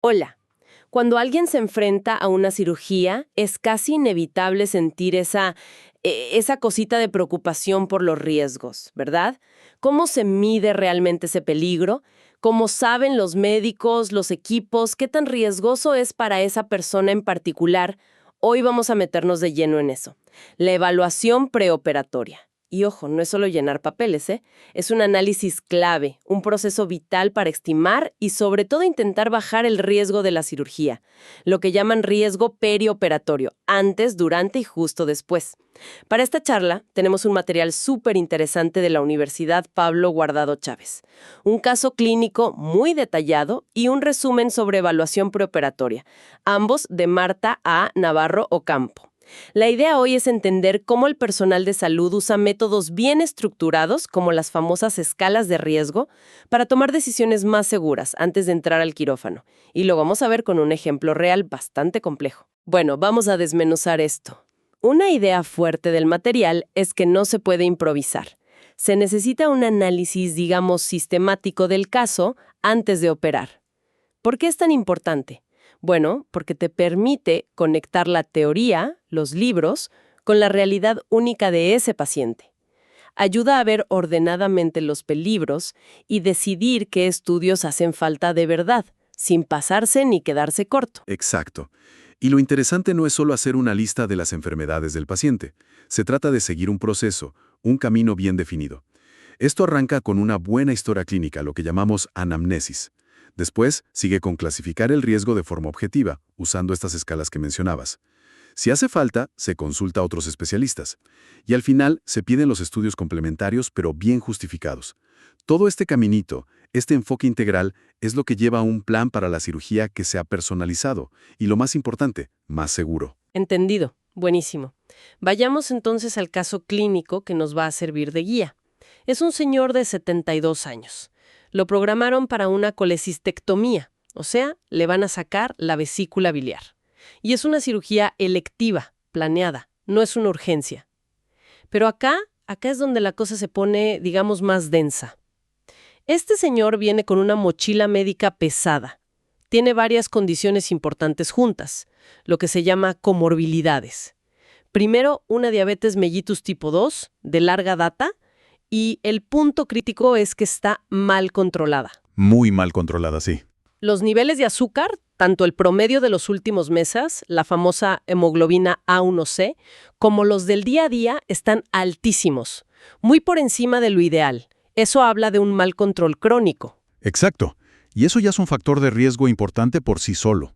Hola. Cuando alguien se enfrenta a una cirugía, es casi inevitable sentir esa cosita de preocupación por los riesgos, ¿verdad? ¿Cómo se mide realmente ese peligro? ¿Cómo saben los médicos, los equipos, qué tan riesgoso es para esa persona en particular? Hoy vamos a meternos de lleno en eso. La evaluación preoperatoria. Y ojo, no es solo llenar papeles, ¿eh? Es un análisis clave, un proceso vital para estimar y sobre todo intentar bajar el riesgo de la cirugía, lo que llaman riesgo perioperatorio, antes, durante y justo después. Para esta charla tenemos un material súper interesante de la Universidad Pablo Guardado Chávez, un caso clínico muy detallado y un resumen sobre evaluación preoperatoria, ambos de Marta A. Navarro Ocampo. La idea hoy es entender cómo el personal de salud usa métodos bien estructurados, como las famosas escalas de riesgo, para tomar decisiones más seguras antes de entrar al quirófano. Y lo vamos a ver con un ejemplo real bastante complejo. Bueno, vamos a desmenuzar esto. Una idea fuerte del material es que no se puede improvisar. Se necesita un análisis, digamos, sistemático del caso antes de operar. ¿Por qué es tan importante? Bueno, porque te permite conectar la teoría, los libros, con la realidad única de ese paciente. Ayuda a ver ordenadamente los peligros y decidir qué estudios hacen falta de verdad, sin pasarse ni quedarse corto. Exacto. Y lo interesante no es solo hacer una lista de las enfermedades del paciente. Se trata de seguir un proceso, un camino bien definido. Esto arranca con una buena historia clínica, lo que llamamos anamnesis. Después, sigue con clasificar el riesgo de forma objetiva, usando estas escalas que mencionabas. Si hace falta, se consulta a otros especialistas. Y al final, se piden los estudios complementarios, pero bien justificados. Todo este caminito, este enfoque integral, es lo que lleva a un plan para la cirugía que sea personalizado y, lo más importante, más seguro. Entendido. Buenísimo. Vayamos entonces al caso clínico que nos va a servir de guía. Es un señor de 72 años. Lo programaron para una colecistectomía, o sea, le van a sacar la vesícula biliar. Y es una cirugía electiva, planeada, no es una urgencia. Pero acá es donde la cosa se pone, digamos, más densa. Este señor viene con una mochila médica pesada. Tiene varias condiciones importantes juntas, lo que se llama comorbilidades. Primero, una diabetes mellitus tipo 2, de larga data, y el punto crítico es que está mal controlada. Muy mal controlada, sí. Los niveles de azúcar, tanto el promedio de los últimos meses, la famosa hemoglobina A1C, como los del día a día, están altísimos, muy por encima de lo ideal. Eso habla de un mal control crónico. Exacto. Y eso ya es un factor de riesgo importante por sí solo.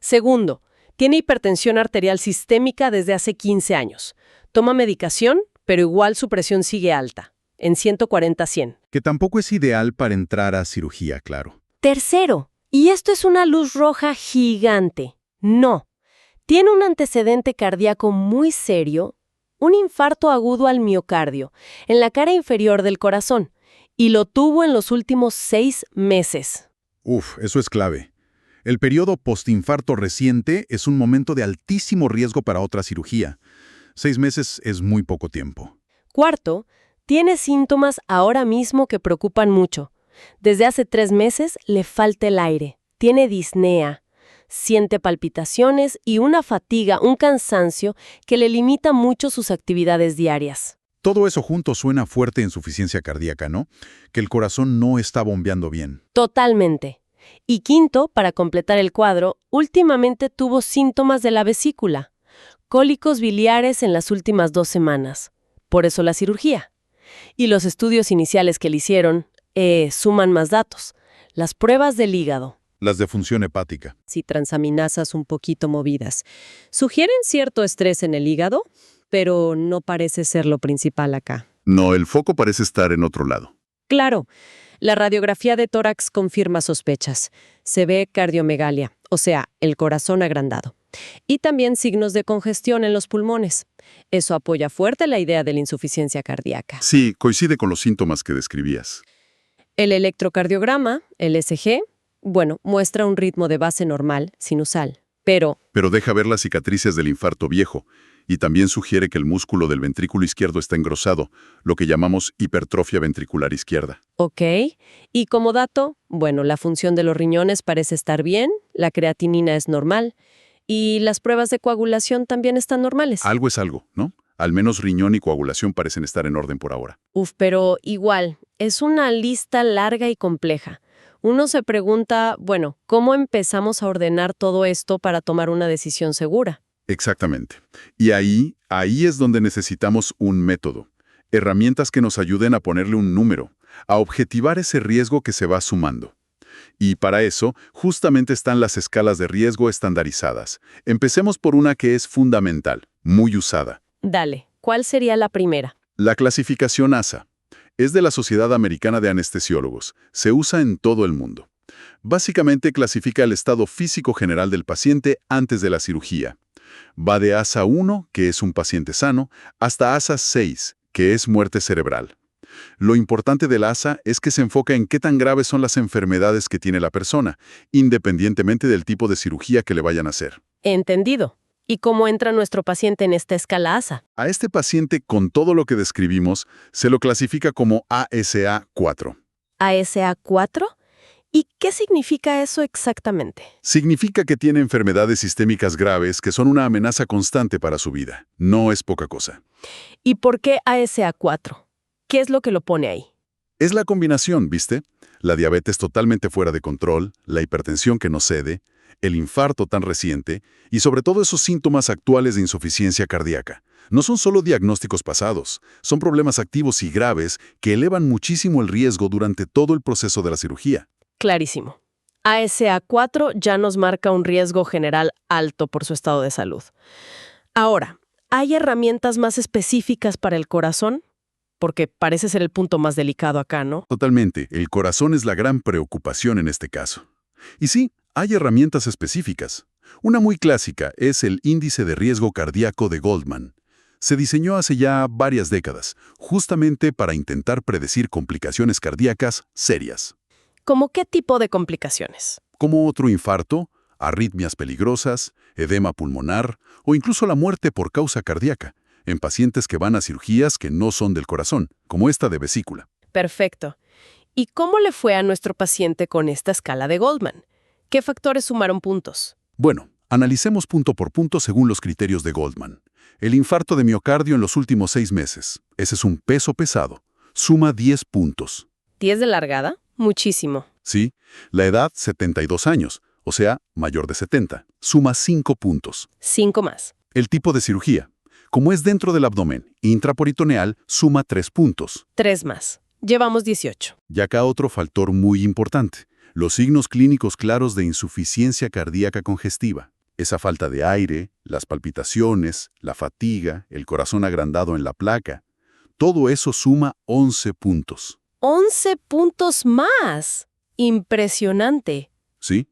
Segundo, tiene hipertensión arterial sistémica desde hace 15 años. Toma medicación, pero igual su presión sigue alta, en 140/100. Que tampoco es ideal para entrar a cirugía, claro. Tercero, y esto es una luz roja gigante. No. Tiene un antecedente cardíaco muy serio, un infarto agudo al miocardio, en la cara inferior del corazón, y lo tuvo en los últimos 6 meses. Eso es clave. El periodo postinfarto reciente es un momento de altísimo riesgo para otra cirugía. 6 meses es muy poco tiempo. Cuarto, tiene síntomas ahora mismo que preocupan mucho. Desde hace 3 meses le falta el aire, tiene disnea, siente palpitaciones y una fatiga, un cansancio que le limita mucho sus actividades diarias. Todo eso junto suena fuerte insuficiencia cardíaca, ¿no? Que el corazón no está bombeando bien. Totalmente. Y quinto, para completar el cuadro, últimamente tuvo síntomas de la vesícula, cólicos biliares en las últimas 2 semanas. Por eso la cirugía. Y los estudios iniciales que le hicieron suman más datos. Las pruebas del hígado. Las de función hepática. Sí, transaminasas un poquito movidas. Sugieren cierto estrés en el hígado, pero no parece ser lo principal acá. No, el foco parece estar en otro lado. Claro, la radiografía de tórax confirma sospechas. Se ve cardiomegalia, o sea, el corazón agrandado. Y también signos de congestión en los pulmones. Eso apoya fuerte la idea de la insuficiencia cardíaca. Sí, coincide con los síntomas que describías. El electrocardiograma, el ECG, muestra un ritmo de base normal, sinusal, pero Pero deja ver las cicatrices del infarto viejo. Y también sugiere que el músculo del ventrículo izquierdo está engrosado, lo que llamamos hipertrofia ventricular izquierda. Ok. Y como dato, bueno, la función de los riñones parece estar bien, la creatinina es normal y las pruebas de coagulación también están normales. Algo es algo, ¿no? Al menos riñón y coagulación parecen estar en orden por ahora. Pero igual, es una lista larga y compleja. Uno se pregunta, bueno, ¿cómo empezamos a ordenar todo esto para tomar una decisión segura? Exactamente. Y ahí es donde necesitamos un método. Herramientas que nos ayuden a ponerle un número, a objetivar ese riesgo que se va sumando. Y para eso, justamente están las escalas de riesgo estandarizadas. Empecemos por una que es fundamental, muy usada. Dale, ¿cuál sería la primera? La clasificación ASA. Es de la Sociedad Americana de Anestesiólogos. Se usa en todo el mundo. Básicamente clasifica el estado físico general del paciente antes de la cirugía. Va de ASA 1, que es un paciente sano, hasta ASA 6, que es muerte cerebral. Lo importante del ASA es que se enfoca en qué tan graves son las enfermedades que tiene la persona, independientemente del tipo de cirugía que le vayan a hacer. Entendido. ¿Y cómo entra nuestro paciente en esta escala ASA? A este paciente, con todo lo que describimos, se lo clasifica como ASA 4. ¿ASA 4? ¿Y qué significa eso exactamente? Significa que tiene enfermedades sistémicas graves que son una amenaza constante para su vida. No es poca cosa. ¿Y por qué ASA 4? ¿Qué es lo que lo pone ahí? Es la combinación, ¿viste? La diabetes totalmente fuera de control, la hipertensión que no cede, el infarto tan reciente y sobre todo esos síntomas actuales de insuficiencia cardíaca. No son solo diagnósticos pasados, son problemas activos y graves que elevan muchísimo el riesgo durante todo el proceso de la cirugía. Clarísimo. ASA 4 ya nos marca un riesgo general alto por su estado de salud. Ahora, ¿hay herramientas más específicas para el corazón? Porque parece ser el punto más delicado acá, ¿no? Totalmente, el corazón es la gran preocupación en este caso. Y sí, hay herramientas específicas. Una muy clásica es el índice de riesgo cardíaco de Goldman. Se diseñó hace ya varias décadas, justamente para intentar predecir complicaciones cardíacas serias. ¿Cómo qué tipo de complicaciones? Como otro infarto, arritmias peligrosas, edema pulmonar o incluso la muerte por causa cardíaca, en pacientes que van a cirugías que no son del corazón, como esta de vesícula. Perfecto. ¿Y cómo le fue a nuestro paciente con esta escala de Goldman? ¿Qué factores sumaron puntos? Bueno, analicemos punto por punto según los criterios de Goldman. El infarto de miocardio en los últimos 6 meses. Ese es un peso pesado. Suma 10 puntos. ¿10 de largada? Muchísimo. Sí, la edad 72 años, o sea, mayor de 70. Suma 5 puntos. 5 más. El tipo de cirugía. Como es dentro del abdomen, intraperitoneal, suma 3 puntos. 3 más. Llevamos 18. Y acá otro factor muy importante. Los signos clínicos claros de insuficiencia cardíaca congestiva. Esa falta de aire, las palpitaciones, la fatiga, el corazón agrandado en la placa. Todo eso suma 11 puntos. 11 puntos más. Impresionante. ¿Sí?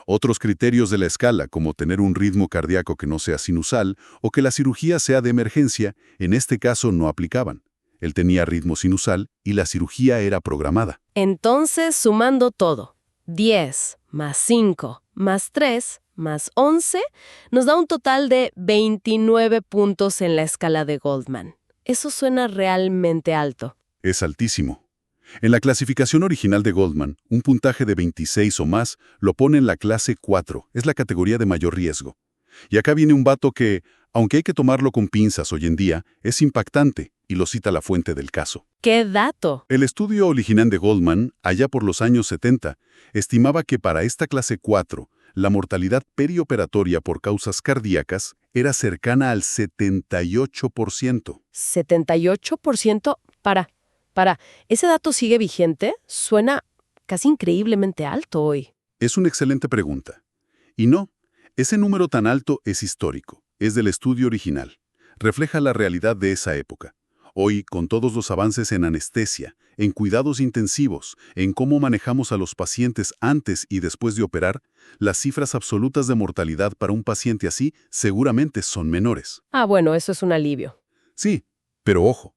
Otros criterios de la escala, como tener un ritmo cardíaco que no sea sinusal o que la cirugía sea de emergencia, en este caso no aplicaban. Él tenía ritmo sinusal y la cirugía era programada. Entonces, sumando todo, 10 más 5 más 3 más 11, nos da un total de 29 puntos en la escala de Goldman. Eso suena realmente alto. Es altísimo. En la clasificación original de Goldman, un puntaje de 26 o más lo pone en la clase 4, es la categoría de mayor riesgo. Y acá viene un dato que, aunque hay que tomarlo con pinzas hoy en día, es impactante y lo cita la fuente del caso. ¡Qué dato! El estudio original de Goldman, allá por los años 70, estimaba que para esta clase 4, la mortalidad perioperatoria por causas cardíacas era cercana al 78%. ¿78%? ¿Ese dato sigue vigente? Suena casi increíblemente alto hoy. Es una excelente pregunta. Y no, ese número tan alto es histórico, es del estudio original. Refleja la realidad de esa época. Hoy, con todos los avances en anestesia, en cuidados intensivos, en cómo manejamos a los pacientes antes y después de operar, las cifras absolutas de mortalidad para un paciente así seguramente son menores. Bueno, eso es un alivio. Sí, pero ojo.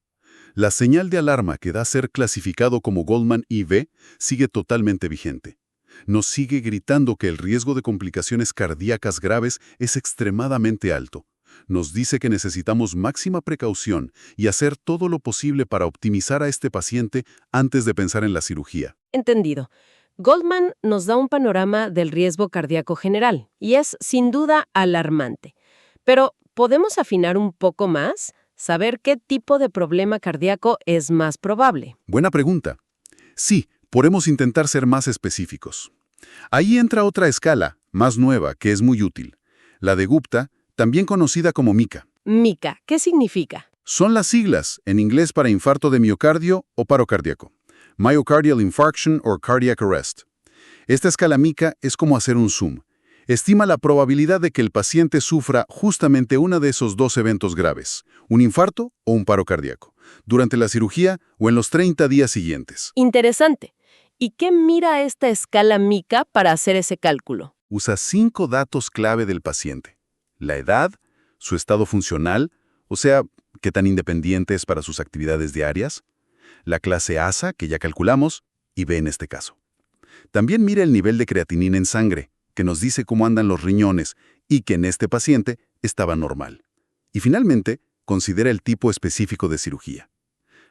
La señal de alarma que da ser clasificado como Goldman IV sigue totalmente vigente. Nos sigue gritando que el riesgo de complicaciones cardíacas graves es extremadamente alto. Nos dice que necesitamos máxima precaución y hacer todo lo posible para optimizar a este paciente antes de pensar en la cirugía. Entendido. Goldman nos da un panorama del riesgo cardíaco general y es sin duda alarmante. Pero, ¿podemos afinar un poco más? Saber qué tipo de problema cardíaco es más probable. Buena pregunta. Sí, podemos intentar ser más específicos. Ahí entra otra escala, más nueva, que es muy útil. La de Gupta, también conocida como MICA. MICA, ¿qué significa? Son las siglas, en inglés para infarto de miocardio o paro cardíaco. Myocardial Infarction or Cardiac Arrest. Esta escala MICA es como hacer un zoom. Estima la probabilidad de que el paciente sufra justamente uno de esos dos eventos graves, un infarto o un paro cardíaco, durante la cirugía o en los 30 días siguientes. Interesante. ¿Y qué mira esta escala MICA para hacer ese cálculo? Usa 5 datos clave del paciente. La edad, su estado funcional, o sea, qué tan independiente es para sus actividades diarias, la clase ASA, que ya calculamos, y B en este caso. También mira el nivel de creatinina en sangre, que nos dice cómo andan los riñones y que en este paciente estaba normal. Y finalmente, considera el tipo específico de cirugía.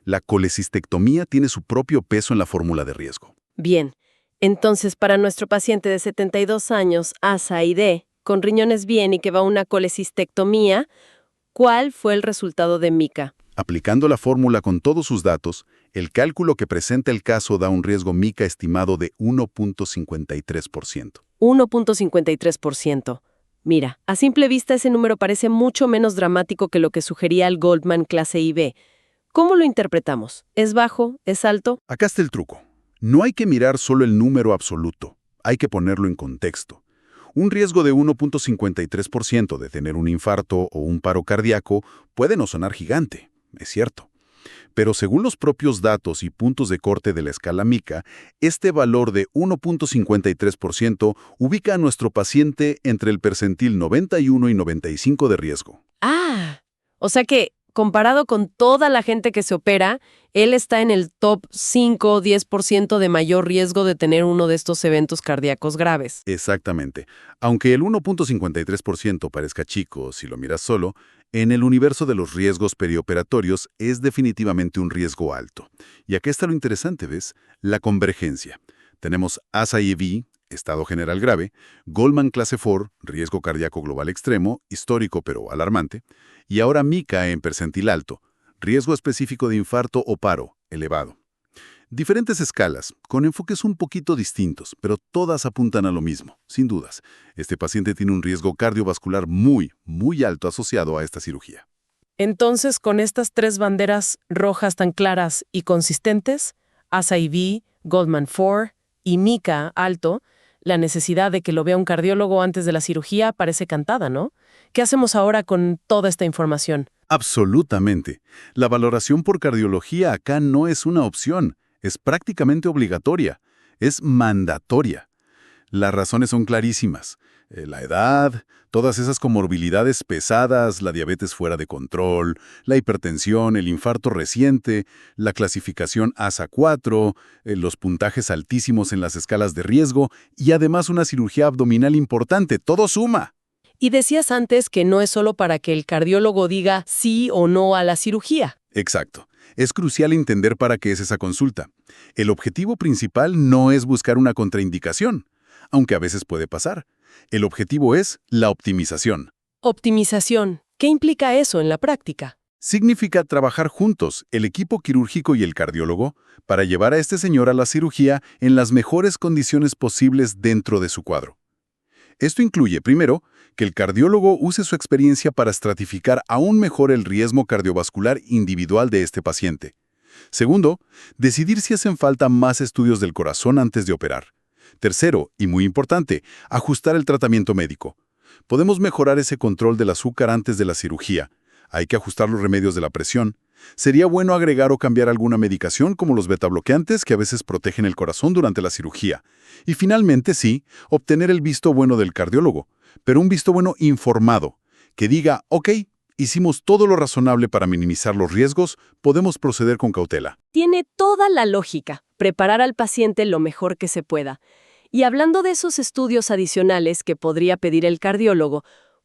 La colecistectomía tiene su propio peso en la fórmula de riesgo. Bien, entonces para nuestro paciente de 72 años, ASA y D, con riñones bien y que va a una colecistectomía, ¿cuál fue el resultado de MICA? Aplicando la fórmula con todos sus datos, el cálculo que presenta el caso da un riesgo MICA estimado de 1.53%. 1.53%. Mira, a simple vista ese número parece mucho menos dramático que lo que sugería el Goldman clase IB. ¿Cómo lo interpretamos? ¿Es bajo? ¿Es alto? Acá está el truco. No hay que mirar solo el número absoluto, hay que ponerlo en contexto. Un riesgo de 1.53% de tener un infarto o un paro cardíaco puede no sonar gigante, es cierto. Pero según los propios datos y puntos de corte de la escala MICA, este valor de 1.53% ubica a nuestro paciente entre el percentil 91 y 95 de riesgo. Ah, o sea que, comparado con toda la gente que se opera, él está en el top 5 o 10% de mayor riesgo de tener uno de estos eventos cardíacos graves. Exactamente. Aunque el 1.53% parezca chico si lo miras solo, en el universo de los riesgos perioperatorios es definitivamente un riesgo alto. Y aquí está lo interesante, ¿ves? La convergencia. Tenemos ASA-IB, estado general grave, Goldman clase 4, riesgo cardíaco global extremo, histórico pero alarmante, y ahora MICA en percentil alto, riesgo específico de infarto o paro, elevado. Diferentes escalas, con enfoques un poquito distintos, pero todas apuntan a lo mismo, sin dudas. Este paciente tiene un riesgo cardiovascular muy, muy alto asociado a esta cirugía. Entonces, con estas 3 banderas rojas tan claras y consistentes, ASA-IB, Goldman 4 y MICA alto, la necesidad de que lo vea un cardiólogo antes de la cirugía parece cantada, ¿no? ¿Qué hacemos ahora con toda esta información? Absolutamente. La valoración por cardiología acá no es una opción, es prácticamente obligatoria, es mandatoria. Las razones son clarísimas. La edad, todas esas comorbilidades pesadas, la diabetes fuera de control, la hipertensión, el infarto reciente, la clasificación ASA-4, los puntajes altísimos en las escalas de riesgo y además una cirugía abdominal importante, todo suma. Y decías antes que no es solo para que el cardiólogo diga sí o no a la cirugía. Exacto. Es crucial entender para qué es esa consulta. El objetivo principal no es buscar una contraindicación, aunque a veces puede pasar. El objetivo es la optimización. Optimización. ¿Qué implica eso en la práctica? Significa trabajar juntos, el equipo quirúrgico y el cardiólogo, para llevar a este señor a la cirugía en las mejores condiciones posibles dentro de su cuadro. Esto incluye, primero, que el cardiólogo use su experiencia para estratificar aún mejor el riesgo cardiovascular individual de este paciente. Segundo, decidir si hacen falta más estudios del corazón antes de operar. Tercero, y muy importante, ajustar el tratamiento médico. Podemos mejorar ese control del azúcar antes de la cirugía. Hay que ajustar los remedios de la presión. Sería bueno agregar o cambiar alguna medicación como los betabloqueantes que a veces protegen el corazón durante la cirugía. Y finalmente, sí, obtener el visto bueno del cardiólogo, pero un visto bueno informado, que diga, ok, hicimos todo lo razonable para minimizar los riesgos, podemos proceder con cautela. Tiene toda la lógica, preparar al paciente lo mejor que se pueda. Y hablando de esos estudios adicionales que podría pedir el cardiólogo,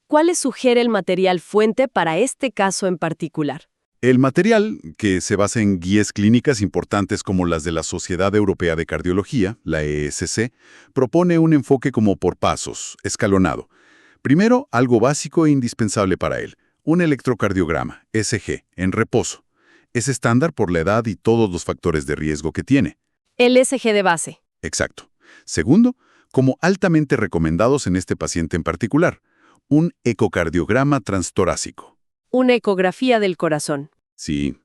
¿Cuáles sugiere el material fuente para este caso en particular? El material, que se basa en guías clínicas importantes como las de la Sociedad Europea de Cardiología, la ESC, propone un enfoque como por pasos, escalonado. Primero, algo básico e indispensable para él, un electrocardiograma, ECG, en reposo. Es estándar por la edad y todos los factores de riesgo que tiene. El SG de base. Exacto. Segundo, como altamente recomendados en este paciente en particular, un ecocardiograma transtorácico. Una ecografía del corazón. Sí,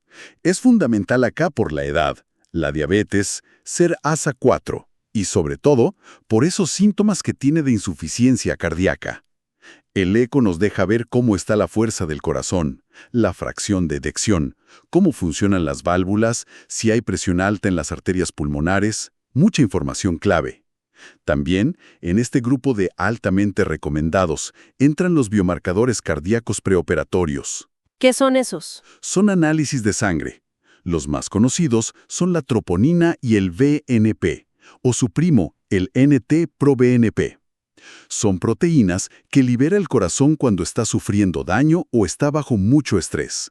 es fundamental acá por la edad, la diabetes, ser ASA 4 y, sobre todo, por esos síntomas que tiene de insuficiencia cardíaca. El eco nos deja ver cómo está la fuerza del corazón, la fracción de eyección, cómo funcionan las válvulas, si hay presión alta en las arterias pulmonares, mucha información clave. También, en este grupo de altamente recomendados, entran los biomarcadores cardíacos preoperatorios. ¿Qué son esos? Son análisis de sangre. Los más conocidos son la troponina y el BNP, o su primo, el NT-proBNP. Son proteínas que libera el corazón cuando está sufriendo daño o está bajo mucho estrés.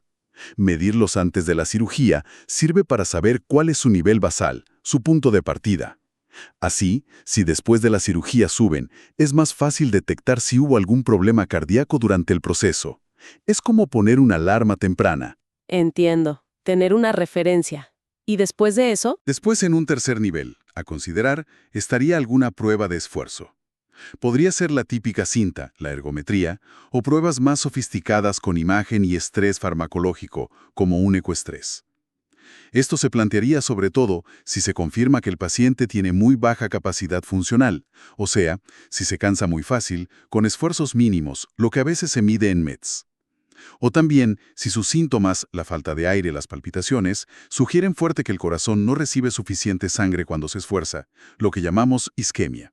Medirlos antes de la cirugía sirve para saber cuál es su nivel basal, su punto de partida. Así, si después de la cirugía suben, es más fácil detectar si hubo algún problema cardíaco durante el proceso. Es como poner una alarma temprana. Entiendo. Tener una referencia. ¿Y después de eso? Después, en un tercer nivel, a considerar, estaría alguna prueba de esfuerzo. Podría ser la típica cinta, la ergometría, o pruebas más sofisticadas con imagen y estrés farmacológico, como un ecoestrés. Esto se plantearía sobre todo si se confirma que el paciente tiene muy baja capacidad funcional, o sea, si se cansa muy fácil, con esfuerzos mínimos, lo que a veces se mide en METs. O también si sus síntomas, la falta de aire, las palpitaciones, sugieren fuerte que el corazón no recibe suficiente sangre cuando se esfuerza, lo que llamamos isquemia.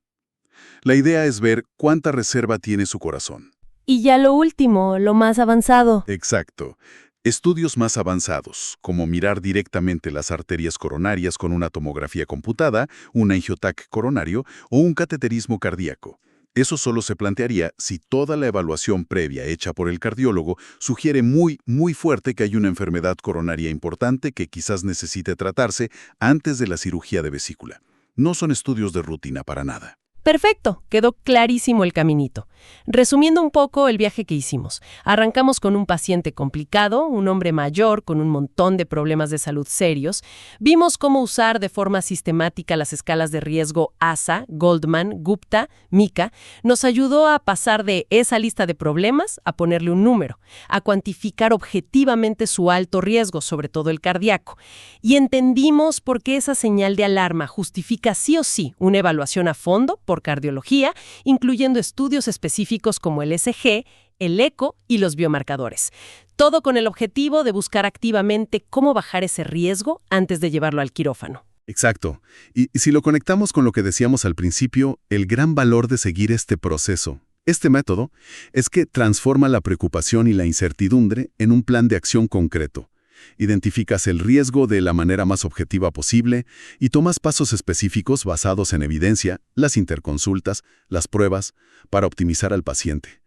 La idea es ver cuánta reserva tiene su corazón. Y ya lo último, lo más avanzado. Exacto. Estudios más avanzados, como mirar directamente las arterias coronarias con una tomografía computada, un angiotac coronario o un cateterismo cardíaco. Eso solo se plantearía si toda la evaluación previa hecha por el cardiólogo sugiere muy fuerte que hay una enfermedad coronaria importante que quizás necesite tratarse antes de la cirugía de vesícula. No son estudios de rutina para nada. Perfecto, quedó clarísimo el caminito. Resumiendo un poco el viaje que hicimos, arrancamos con un paciente complicado, un hombre mayor con un montón de problemas de salud serios. Vimos cómo usar de forma sistemática las escalas de riesgo ASA, Goldman, Gupta, Mika. Nos ayudó a pasar de esa lista de problemas a ponerle un número, a cuantificar objetivamente su alto riesgo, sobre todo el cardíaco. Y entendimos por qué esa señal de alarma justifica sí o sí una evaluación a fondo por cardiología, incluyendo estudios específicos como el ECG, el eco y los biomarcadores. Todo con el objetivo de buscar activamente cómo bajar ese riesgo antes de llevarlo al quirófano. Exacto. Y si lo conectamos con lo que decíamos al principio, el gran valor de seguir este proceso, este método, es que transforma la preocupación y la incertidumbre en un plan de acción concreto. Identificas el riesgo de la manera más objetiva posible y tomas pasos específicos basados en evidencia, las interconsultas, las pruebas, para optimizar al paciente.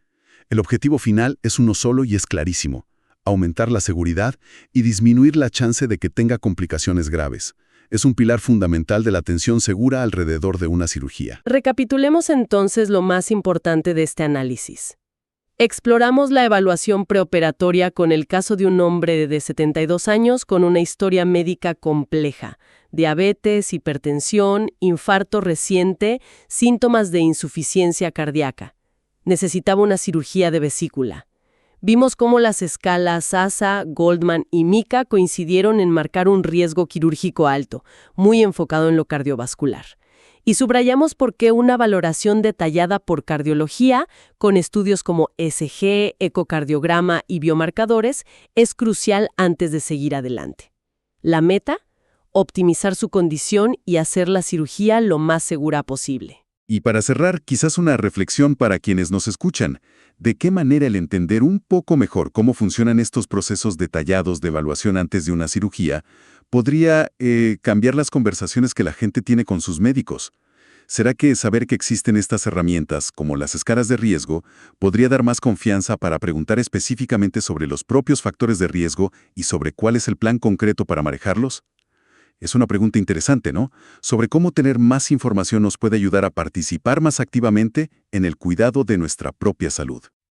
El objetivo final es uno solo y es clarísimo: aumentar la seguridad y disminuir la chance de que tenga complicaciones graves. Es un pilar fundamental de la atención segura alrededor de una cirugía. Recapitulemos entonces lo más importante de este análisis. Exploramos la evaluación preoperatoria con el caso de un hombre de 72 años con una historia médica compleja: diabetes, hipertensión, infarto reciente, síntomas de insuficiencia cardíaca. Necesitaba una cirugía de vesícula. Vimos cómo las escalas ASA, Goldman y Mika coincidieron en marcar un riesgo quirúrgico alto, muy enfocado en lo cardiovascular. Y subrayamos por qué una valoración detallada por cardiología, con estudios como ECG, ecocardiograma y biomarcadores, es crucial antes de seguir adelante. La meta: optimizar su condición y hacer la cirugía lo más segura posible. Y para cerrar, quizás una reflexión para quienes nos escuchan. ¿De qué manera el entender un poco mejor cómo funcionan estos procesos detallados de evaluación antes de una cirugía podría cambiar las conversaciones que la gente tiene con sus médicos? ¿Será que saber que existen estas herramientas, como las escalas de riesgo, podría dar más confianza para preguntar específicamente sobre los propios factores de riesgo y sobre cuál es el plan concreto para manejarlos? Es una pregunta interesante, ¿no? Sobre cómo tener más información nos puede ayudar a participar más activamente en el cuidado de nuestra propia salud.